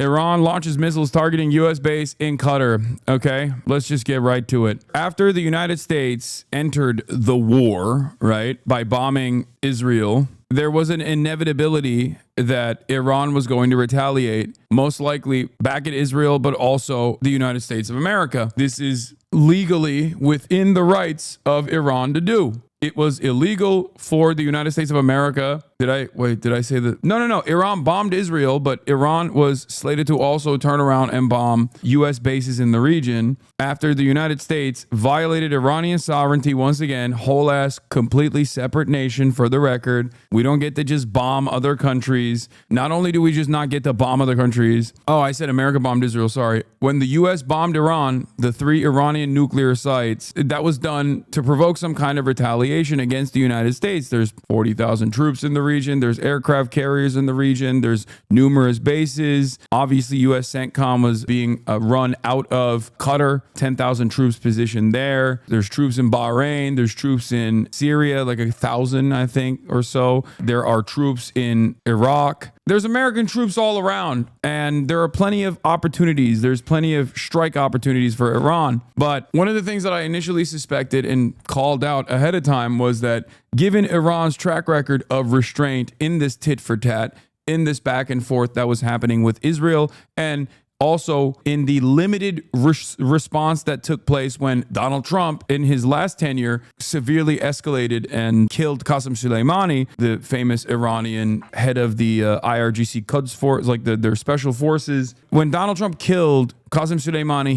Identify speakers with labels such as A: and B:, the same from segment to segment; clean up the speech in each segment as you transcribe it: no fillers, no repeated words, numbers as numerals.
A: Iran launches missiles targeting U.S. base in Qatar. Okay, let's just get right to it. After the United States entered the war, right, by bombing Israel, there was an inevitability that Iran was going to retaliate, most likely back at Israel, but also the United States of America. This is legally within the rights of Iran to do. It was illegal for the United States of America. Did I say that? No. Iran bombed Israel, but Iran was slated to also turn around and bomb U.S. bases in the region after the United States violated Iranian sovereignty once again. Whole ass, completely separate nation for the record. We don't get to just bomb other countries. Not only do we just not get to bomb other countries. Oh, I said America bombed Israel. Sorry. When the U.S. bombed Iran, the 3 Iranian nuclear sites, that was done to provoke some kind of retaliation against the United States. There's 40,000 troops in the region. There's aircraft carriers in the region. There's numerous bases. Obviously, U.S. CENTCOM was being run out of Qatar. 10,000 troops positioned there. There's troops in Bahrain. There's troops in Syria, like 1,000, I think, or so. There are troops in Iraq. There's American troops all around, and there are plenty of opportunities. There's plenty of strike opportunities for Iran. But one of the things that I initially suspected and called out ahead of time was that given Iran's track record of restraint in this tit for tat, in this back and forth that was happening with Israel, and also in the limited response that took place when Donald Trump, in his last tenure, severely escalated and killed Qasem Soleimani, the famous Iranian head of the IRGC Quds Force, like their special forces. When Donald Trump killed Qasem Soleimani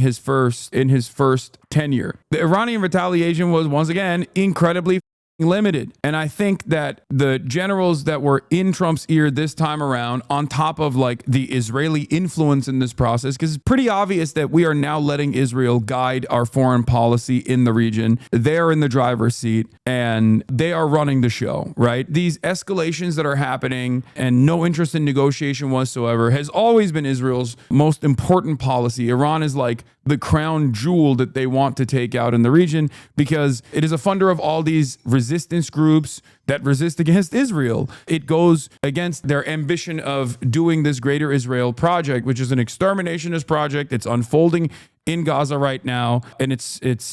A: in his first tenure, the Iranian retaliation was once again incredibly limited. And I think that the generals that were in Trump's ear this time around, on top of like the Israeli influence in this process, because it's pretty obvious that we are now letting Israel guide our foreign policy in the region. They're in the driver's seat and they are running the show, right? These escalations that are happening and no interest in negotiation whatsoever has always been Israel's most important policy. Iran is like the crown jewel that they want to take out in the region because it is a funder of all these resistance groups that resist against Israel. It goes against their ambition of doing this Greater Israel project, which is an exterminationist project. It's unfolding in Gaza right now, and it's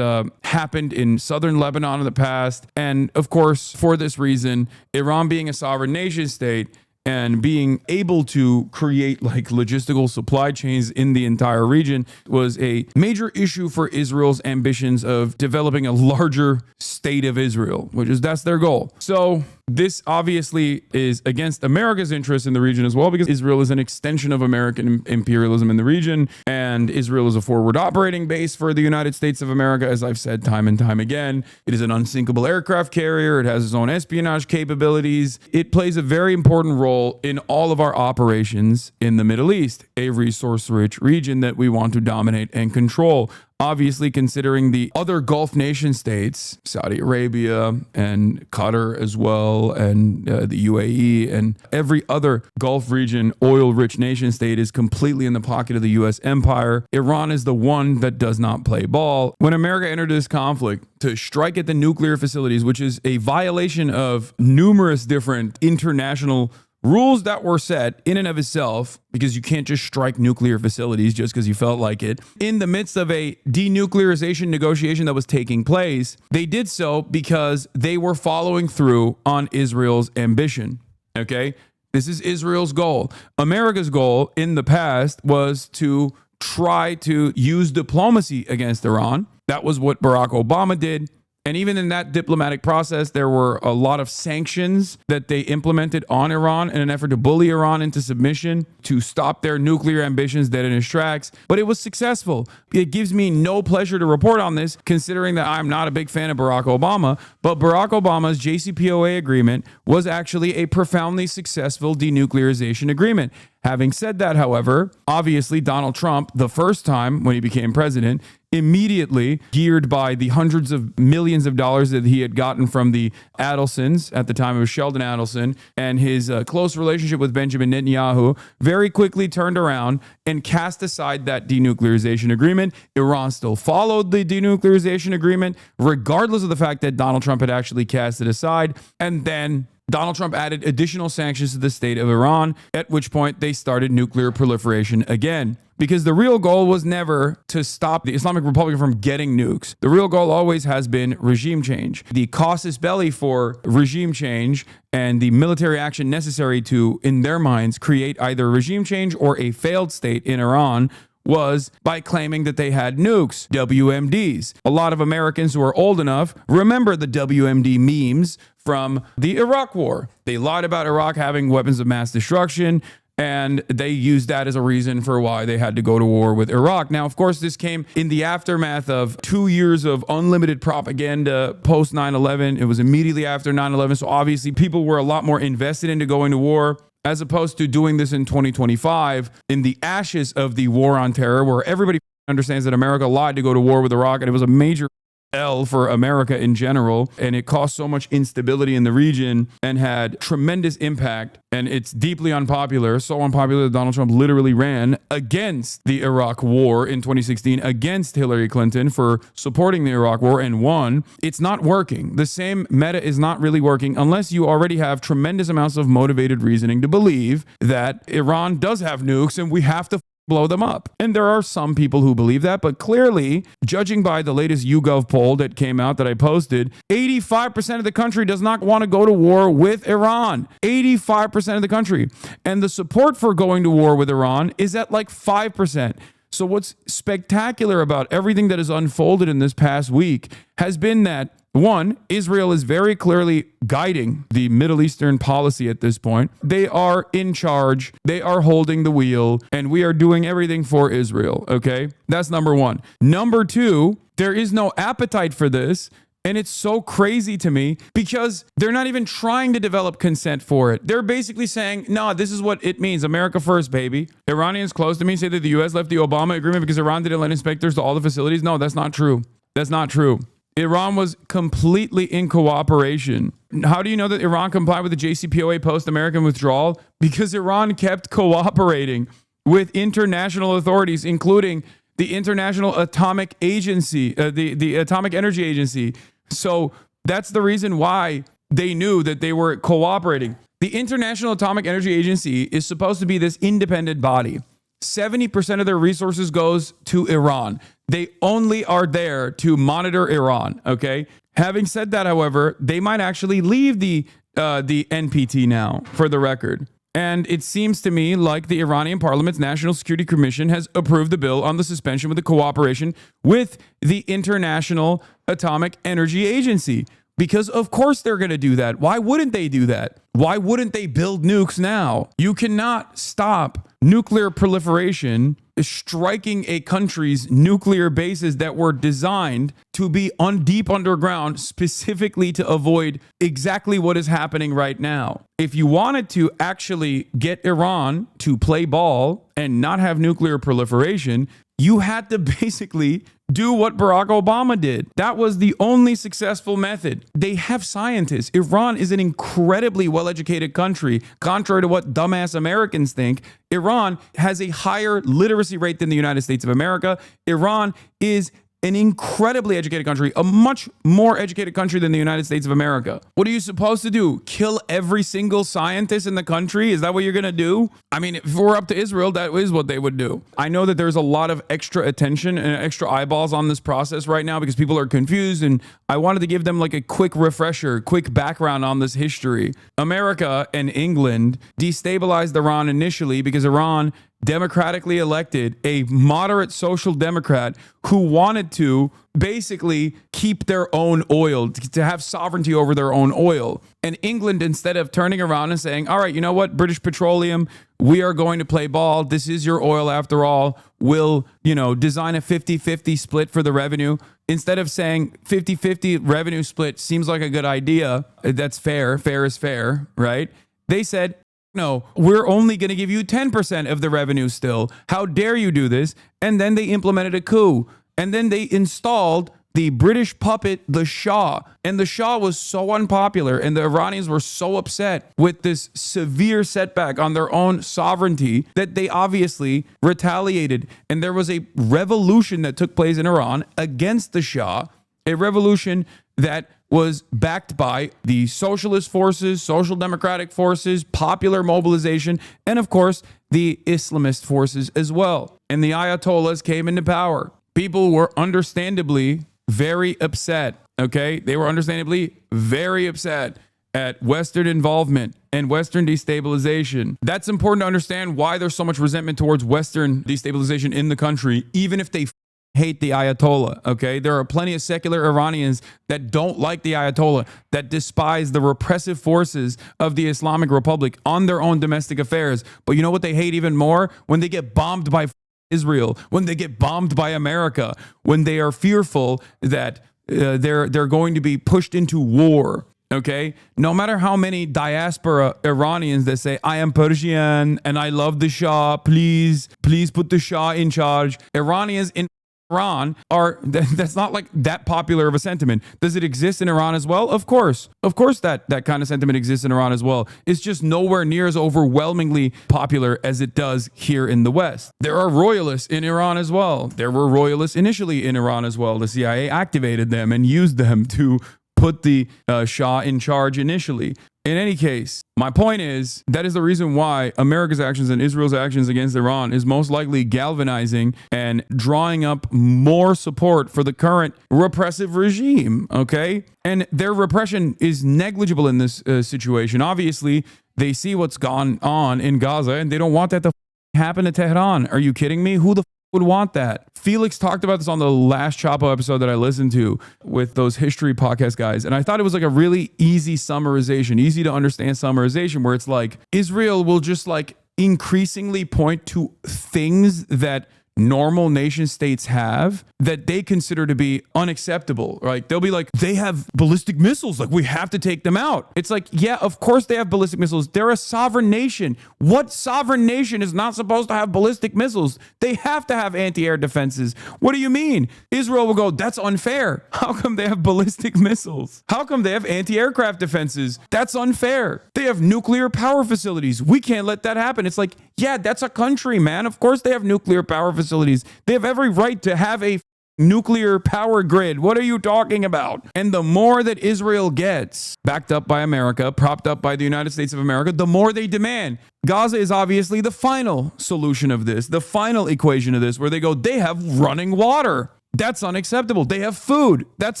A: happened in southern Lebanon in the past. And of course, for this reason, Iran being a sovereign nation state and being able to create like logistical supply chains in the entire region was a major issue for Israel's ambitions of developing a larger state of Israel, that's their goal. So this obviously is against America's interest in the region as well, because Israel is an extension of American imperialism in the region, and Israel is a forward operating base for the United States of America, as I've said time and time again. It is an unsinkable aircraft carrier. It has its own espionage capabilities. It plays a very important role in all of our operations in the Middle East, a resource-rich region that we want to dominate and control. Obviously, considering the other Gulf nation states, Saudi Arabia and Qatar as well, and the UAE and every other Gulf region oil-rich nation state is completely in the pocket of the U.S. empire. Iran is the one that does not play ball. When America entered this conflict to strike at the nuclear facilities, which is a violation of numerous different international rules that were set in and of itself, because you can't just strike nuclear facilities just because you felt like it. In the midst of a denuclearization negotiation that was taking place, they did so because they were following through on Israel's ambition. Okay? This is Israel's goal. America's goal in the past was to try to use diplomacy against Iran. That was what Barack Obama did. And even in that diplomatic process, there were a lot of sanctions that they implemented on Iran in an effort to bully Iran into submission, to stop their nuclear ambitions dead in its tracks. But it was successful. It gives me no pleasure to report on this, considering that I'm not a big fan of Barack Obama. But Barack Obama's JCPOA agreement was actually a profoundly successful denuclearization agreement. Having said that, however, obviously Donald Trump, the first time when he became president, immediately, geared by the hundreds of millions of dollars that he had gotten from the Adelsons, at the time it was Sheldon Adelson, and his close relationship with Benjamin Netanyahu, very quickly turned around and cast aside that denuclearization agreement. Iran still followed the denuclearization agreement, regardless of the fact that Donald Trump had actually cast it aside. And then Donald Trump added additional sanctions to the state of Iran, at which point they started nuclear proliferation again. Because the real goal was never to stop the Islamic Republic from getting nukes. The real goal always has been regime change. The casus belli for regime change and the military action necessary to, in their minds, create either regime change or a failed state in Iran was by claiming that they had nukes, WMDs. A lot of Americans who are old enough remember the WMD memes from the Iraq War. They lied about Iraq having weapons of mass destruction, and they used that as a reason for why they had to go to war with Iraq. Now, of course, this came in the aftermath of 2 years of unlimited propaganda post 9/11. It was immediately after 9/11. So obviously people were a lot more invested into going to war, as opposed to doing this in 2025 in the ashes of the war on terror, where everybody understands that America lied to go to war with Iraq, and it was a major L for America in general, and it caused so much instability in the region and had tremendous impact, and it's deeply unpopular, so unpopular that Donald Trump literally ran against the Iraq war in 2016 against Hillary Clinton for supporting the Iraq war and won. It's not working. The same meta is not really working unless you already have tremendous amounts of motivated reasoning to believe that Iran does have nukes and we have to blow them up. And there are some people who believe that, but clearly, judging by the latest YouGov poll that came out that I posted, 85% of the country does not want to go to war with Iran. 85% of the country. And the support for going to war with Iran is at like 5%. So what's spectacular about everything that has unfolded in this past week has been that, one, Israel is very clearly guiding the Middle Eastern policy at this point. They are in charge. They are holding the wheel, and we are doing everything for Israel, okay? That's number one. Number two, there is no appetite for this, and it's so crazy to me because they're not even trying to develop consent for it. They're basically saying, no, this is what it means. America first, baby. Iranians close to me say that the U.S. left the Obama agreement because Iran didn't let inspectors to all the facilities. No, that's not true. That's not true. Iran was completely in cooperation. How do you know that Iran complied with the JCPOA post-American withdrawal? Because Iran kept cooperating with international authorities, including the International Atomic Agency, the Atomic Energy Agency. So that's the reason why they knew that they were cooperating. The International Atomic Energy Agency is supposed to be this independent body. 70% of their resources goes to Iran. They only are there to monitor Iran, okay? Having said that, however, they might actually leave the NPT now, for the record. And it seems to me like the Iranian Parliament's National Security Commission has approved the bill on the suspension with the cooperation with the International Atomic Energy Agency. Because of course they're going to do that. Why wouldn't they do that? Why wouldn't they build nukes now? You cannot stop nuclear proliferation striking a country's nuclear bases that were designed to be deep underground specifically to avoid exactly what is happening right now. If you wanted to actually get Iran to play ball and not have nuclear proliferation, you had to basically do what Barack Obama did. That was the only successful method. They have scientists. Iran is an incredibly well-educated country. Contrary to what dumbass Americans think, Iran has a higher literacy rate than the United States of America. Iran is an incredibly educated country, a much more educated country than the United States of America. What are you supposed to do? Kill every single scientist in the country? Is that what you're going to do? I mean, if we're up to Israel, that is what they would do. I know that there's a lot of extra attention and extra eyeballs on this process right now because people are confused, and I wanted to give them like a quick refresher, quick background on this history. America and England destabilized Iran initially because Iran democratically elected a moderate social democrat who wanted to basically keep their own oil, to have sovereignty over their own oil. And England, instead of turning around and saying, all right, you know what, British Petroleum, we are going to play ball. This is your oil after all. We'll, design a 50-50 split for the revenue. Instead of saying 50-50 revenue split seems like a good idea, that's fair, fair is fair, right? They said, no, we're only going to give you 10% of the revenue still. How dare you do this? And then they implemented a coup. And then they installed the British puppet, the Shah. And the Shah was so unpopular, and the Iranians were so upset with this severe setback on their own sovereignty that they obviously retaliated. And there was a revolution that took place in Iran against the Shah, a revolution that was backed by the socialist forces, social democratic forces, popular mobilization, and of course, the Islamist forces as well. And the Ayatollahs came into power. People were understandably very upset, okay? They were understandably very upset at Western involvement and Western destabilization. That's important to understand why there's so much resentment towards Western destabilization in the country, even if they hate the Ayatollah, okay? There are plenty of secular Iranians that don't like the Ayatollah, that despise the repressive forces of the Islamic Republic on their own domestic affairs. But you know what they hate even more? When they get bombed by Israel, when they get bombed by America, when they are fearful that they're going to be pushed into war. Okay, no matter how many diaspora Iranians that say, I am Persian and I love the Shah, please put the Shah in charge. Iranians in Iran that's not like that popular of a sentiment. Does it exist in Iran as well? Of course that kind of sentiment exists in Iran as well. It's just nowhere near as overwhelmingly popular as it does here in the West. There are royalists in Iran as well. There were royalists initially in Iran as well. The CIA activated them and used them to put the Shah in charge initially. In any case, my point is that is the reason why America's actions and Israel's actions against Iran is most likely galvanizing and drawing up more support for the current repressive regime, okay? And their repression is negligible in this situation. Obviously, they see what's gone on in Gaza and they don't want that to happen to Tehran. Are you kidding me? Who the would want that? Felix talked about this on the last Chapo episode that I listened to with those history podcast guys. And I thought it was like a really easy summarization, easy to understand summarization, where it's like Israel will just like increasingly point to things that normal nation states have that they consider to be unacceptable. Like they'll be like, they have ballistic missiles, like we have to take them out. It's like, yeah, of course they have ballistic missiles. They're a sovereign nation. What sovereign nation is not supposed to have ballistic missiles? They have to have anti-air defenses. What do you mean? Israel will go, that's unfair. How come they have ballistic missiles? How come they have anti-aircraft defenses? That's unfair. They have nuclear power facilities. We can't let that happen. It's like, yeah, that's a country, man. Of course they have nuclear power facilities. They have every right to have a nuclear power grid. What are you talking about? And the more that Israel gets backed up by America, propped up by the United States of America, the more they demand. Gaza is obviously the final solution of this, the final equation of this, where they go, they have running water. That's unacceptable. They have food. That's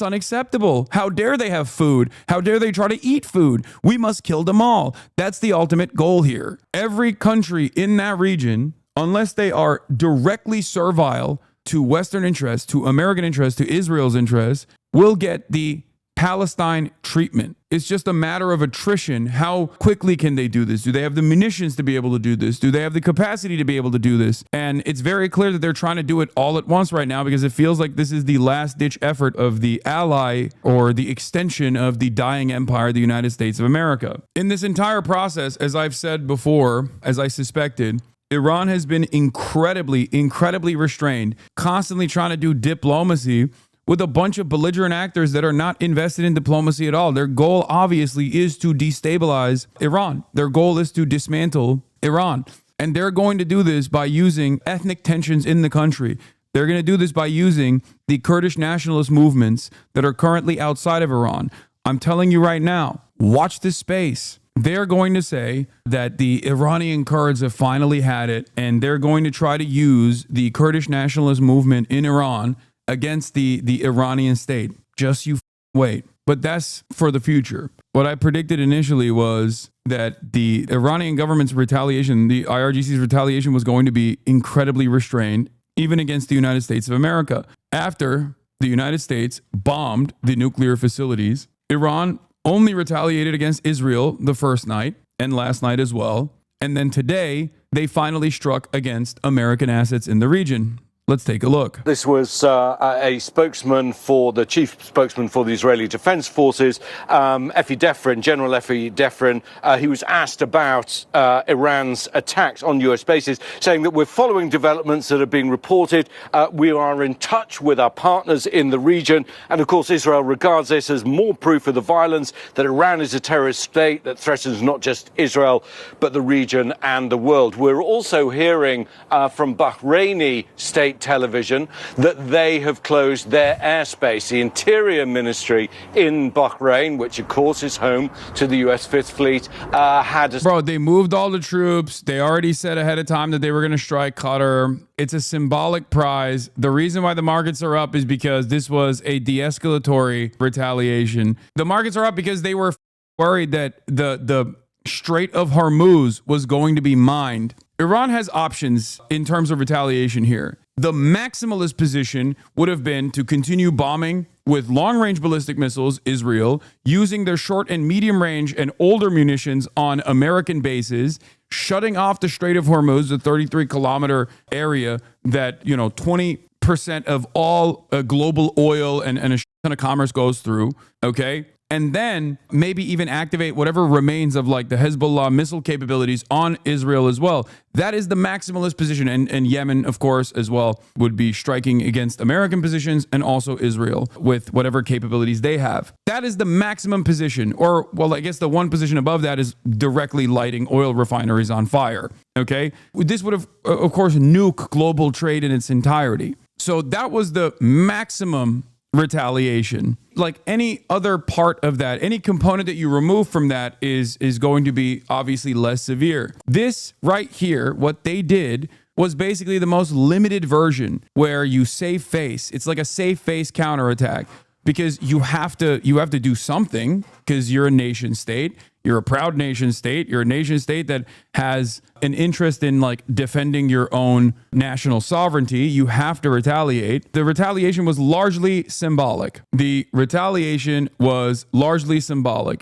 A: unacceptable. How dare they have food? How dare they try to eat food? We must kill them all. That's the ultimate goal here. Every country in that region, unless they are directly servile to Western interests, to American interests, to Israel's interests, will get the Palestine treatment. It's just a matter of attrition. How quickly can they do this? Do they have the munitions to be able to do this? Do they have the capacity to be able to do this? And it's very clear that they're trying to do it all at once right now because it feels like this is the last ditch effort of the ally or the extension of the dying empire, the United States of America. In this entire process, as I've said before, as I suspected, Iran has been incredibly restrained, constantly trying to do diplomacy with a bunch of belligerent actors that are not invested in diplomacy at all. Their goal, obviously, is to destabilize Iran. Their goal is to dismantle Iran. And they're going to do this by using ethnic tensions in the country. They're going to do this by using the Kurdish nationalist movements that are currently outside of Iran. I'm telling you right now, watch this space. They're going to say that the Iranian Kurds have finally had it, and they're going to try to use the Kurdish nationalist movement in Iran against the Iranian state. Just you wait. But that's for the future. What I predicted initially was that the Iranian government's retaliation, the IRGC's retaliation, was going to be incredibly restrained, even against the United States of America. After the United States bombed the nuclear facilities, Iran only retaliated against Israel the first night and last night as well. And then today, they finally struck against American assets in the region. Let's take a look.
B: This was a spokesman for the chief spokesman for the Israeli Defense Forces, Effi Defrin, General Effi Defrin. He was asked about Iran's attacks on US bases, saying that we're following developments that are being reported. We are in touch with our partners in the region. And of course, Israel regards this as more proof of the violence, that Iran is a terrorist state that threatens not just Israel, but the region and the world. We're also hearing from Bahraini state state television that they have closed their airspace. The Interior Ministry in Bahrain, which of course is home to the US Fifth Fleet, had a...
A: Bro, they moved all the troops. They already said ahead of time that they were going to strike Qatar. It's a symbolic prize. The reason why the markets are up is because this was a de-escalatory retaliation. The markets are up because they were worried that the Strait of Hormuz was going to be mined. Iran has options in terms of retaliation here. The maximalist position would have been to continue bombing with long-range ballistic missiles Israel, using their short and medium range and older munitions on American bases, shutting off the Strait of Hormuz, the 33-kilometer area that, 20% of all global oil and a ton of commerce goes through, okay? And then maybe even activate whatever remains of like the Hezbollah missile capabilities on Israel as well. That is the maximalist position. And Yemen, of course, as well, would be striking against American positions and also Israel with whatever capabilities they have. That is the maximum position. Or, well, I guess the one position above that is directly lighting oil refineries on fire. Okay? This would have, of course, nuke global trade in its entirety. So that was the maximum retaliation. Like any other part of that, any component that you remove from that is going to be obviously less severe. This right here, what they did was basically the most limited version where you save face. It's like a save face counterattack because you have to do something because you're a nation state. You're a proud nation state. You're a nation state that has an interest in like defending your own national sovereignty. You have to retaliate. The retaliation was largely symbolic.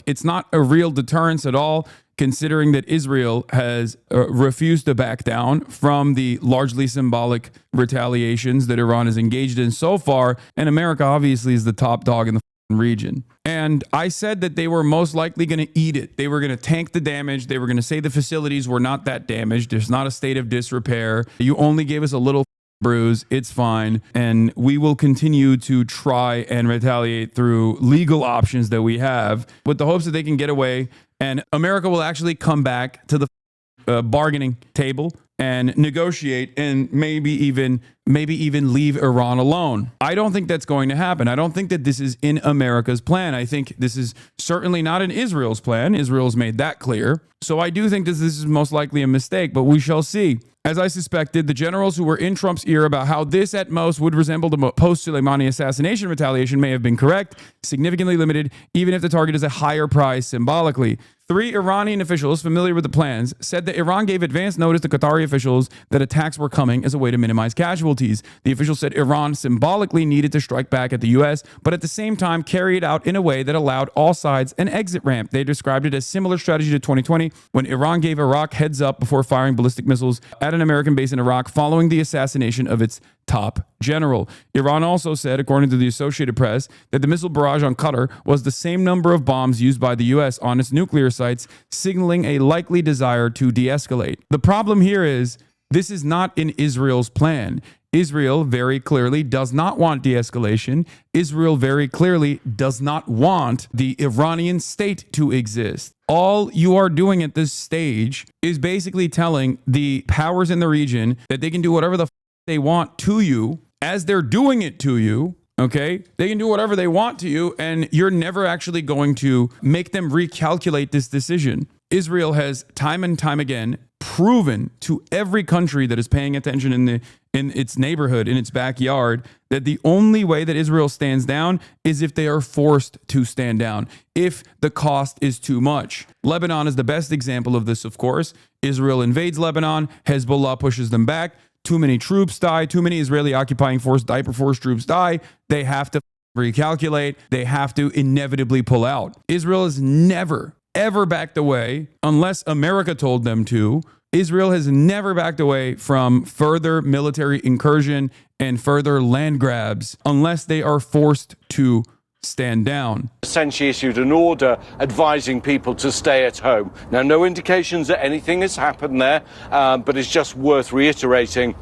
A: It's not a real deterrence at all, considering that Israel has refused to back down from the largely symbolic retaliations that Iran has engaged in so far. And America obviously is the top dog in the region. And I said that they were most likely going to eat it. They were going to tank the damage. They were going to say the facilities were not that damaged. There's not a state of disrepair. You only gave us a little bruise. It's fine. And we will continue to try and retaliate through legal options that we have with the hopes that they can get away. And America will actually come back to the bargaining table and negotiate and maybe even leave Iran alone. I don't think that's going to happen. I don't think that this is in America's plan. I think this is certainly not in Israel's plan. Israel's made that clear. So I do think this is most likely a mistake, but we shall see. As I suspected, the generals who were in Trump's ear about how this at most would resemble the post-Soleimani assassination retaliation may have been correct, significantly limited, even if the target is a higher prize symbolically. 3 Iranian officials familiar with the plans said that Iran gave advance notice to Qatari officials that attacks were coming as a way to minimize casualties. The officials said Iran symbolically needed to strike back at the U.S., but at the same time carry it out in a way that allowed all sides an exit ramp. They described it as similar strategy to 2020 when Iran gave Iraq heads up before firing ballistic missiles at an American base in Iraq following the assassination of its top general. Iran also said, according to the Associated Press, that the missile barrage on Qatar was the same number of bombs used by the U.S. on its nuclear sites, signaling a likely desire to de-escalate. The problem here is this is not in Israel's plan. Israel very clearly does not want de-escalation. Israel very clearly does not want the Iranian state to exist. All you are doing at this stage is basically telling the powers in the region that they can do whatever the they want to you as they're doing it to you. Okay, they can do whatever they want to you, and you're never actually going to make them recalculate this decision. Israel has time and time again proven to every country that is paying attention in its neighborhood, in its backyard, that the only way that Israel stands down is if they are forced to stand down, if the cost is too much. Lebanon is the best example of this, of course. Israel invades Lebanon, Hezbollah pushes them back. Too many troops die. Too many Israeli occupying force, diaper force troops die. They have to recalculate. They have to inevitably pull out. Israel has never, ever backed away unless America told them to. Israel has never backed away from further military incursion and further land grabs unless they are forced to stand down.
B: Essentially issued an order advising people to stay at home. Now, no indications that anything has happened there, but it's just worth reiterating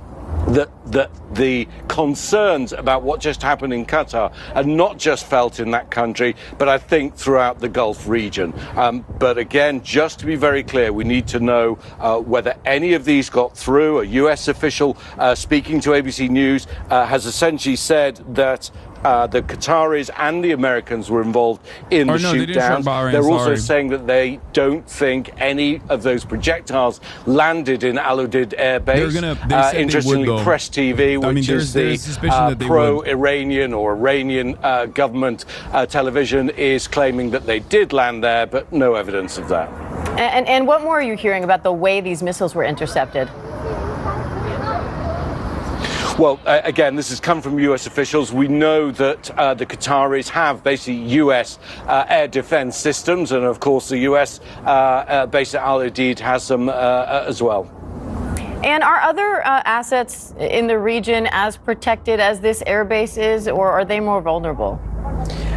B: that the concerns about what just happened in Qatar are not just felt in that country, but I think throughout the Gulf region. But again, just to be very clear, we need to know whether any of these got through. A US official speaking to ABC News has essentially said that the Qataris and the Americans were involved in the shoot-downs. They're also saying that they don't think any of those projectiles landed in Al Udeid Air Base. Interestingly, Press TV, which is the pro-Iranian or Iranian government television, is claiming that they did land there, but no evidence of that.
C: And what more are you hearing about the way these missiles were intercepted?
B: Well, again, this has come from US officials. We know that the Qataris have basically US air defense systems, and of course the US base at Al Udeid has some as well.
C: And are other assets in the region as protected as this air base is, or are they more vulnerable?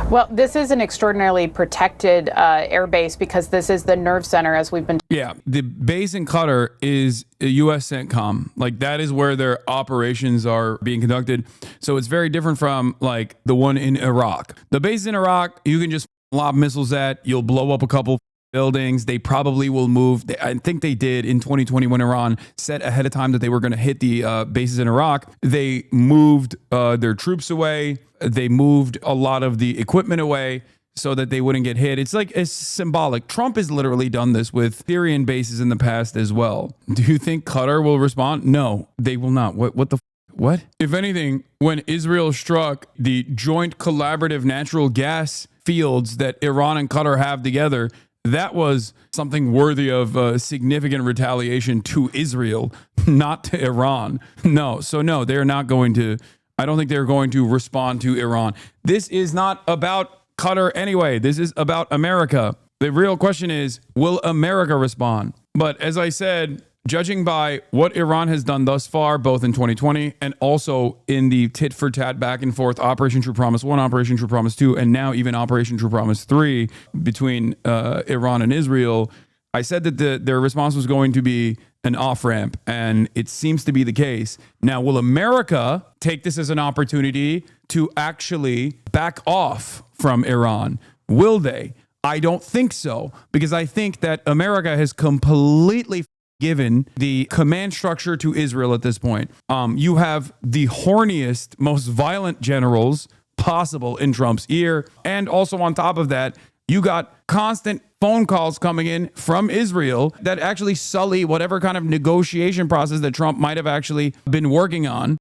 D: Well, this is an extraordinarily protected air base because this is the nerve center, as we've been.
A: Yeah, the base in Qatar is a U.S. CENTCOM. Like, that is where their operations are being conducted. So it's very different from like the one in Iraq. The base in Iraq, you can just lob missiles at. You'll blow up a couple buildings. They probably will move. I think they did in 2020 when Iran said ahead of time that they were going to hit the bases in Iraq. They moved their troops away. They moved a lot of the equipment away so that they wouldn't get hit. It's symbolic. Trump has literally done this with Syrian bases in the past as well. Do you think Qatar will respond? No, they will not. What? If anything, when Israel struck the joint collaborative natural gas fields that Iran and Qatar have together, that was something worthy of significant retaliation to Israel, not to Iran. No, they're not going to. I don't think they're going to respond to Iran. This is not about Qatar anyway. This is about America. The real question is, will America respond? But as I said, judging by what Iran has done thus far, both in 2020 and also in the tit for tat back and forth, Operation True Promise 1, Operation True Promise 2, and now even Operation True Promise 3 between Iran and Israel, I said that their response was going to be an off-ramp, and it seems to be the case. Now, will America take this as an opportunity to actually back off from Iran? Will they? I don't think so, because I think that America has completely given the command structure to Israel at this point. You have the horniest, most violent generals possible in Trump's ear. And also on top of that, you got constant phone calls coming in from Israel that actually sully whatever kind of negotiation process that Trump might have actually been working on.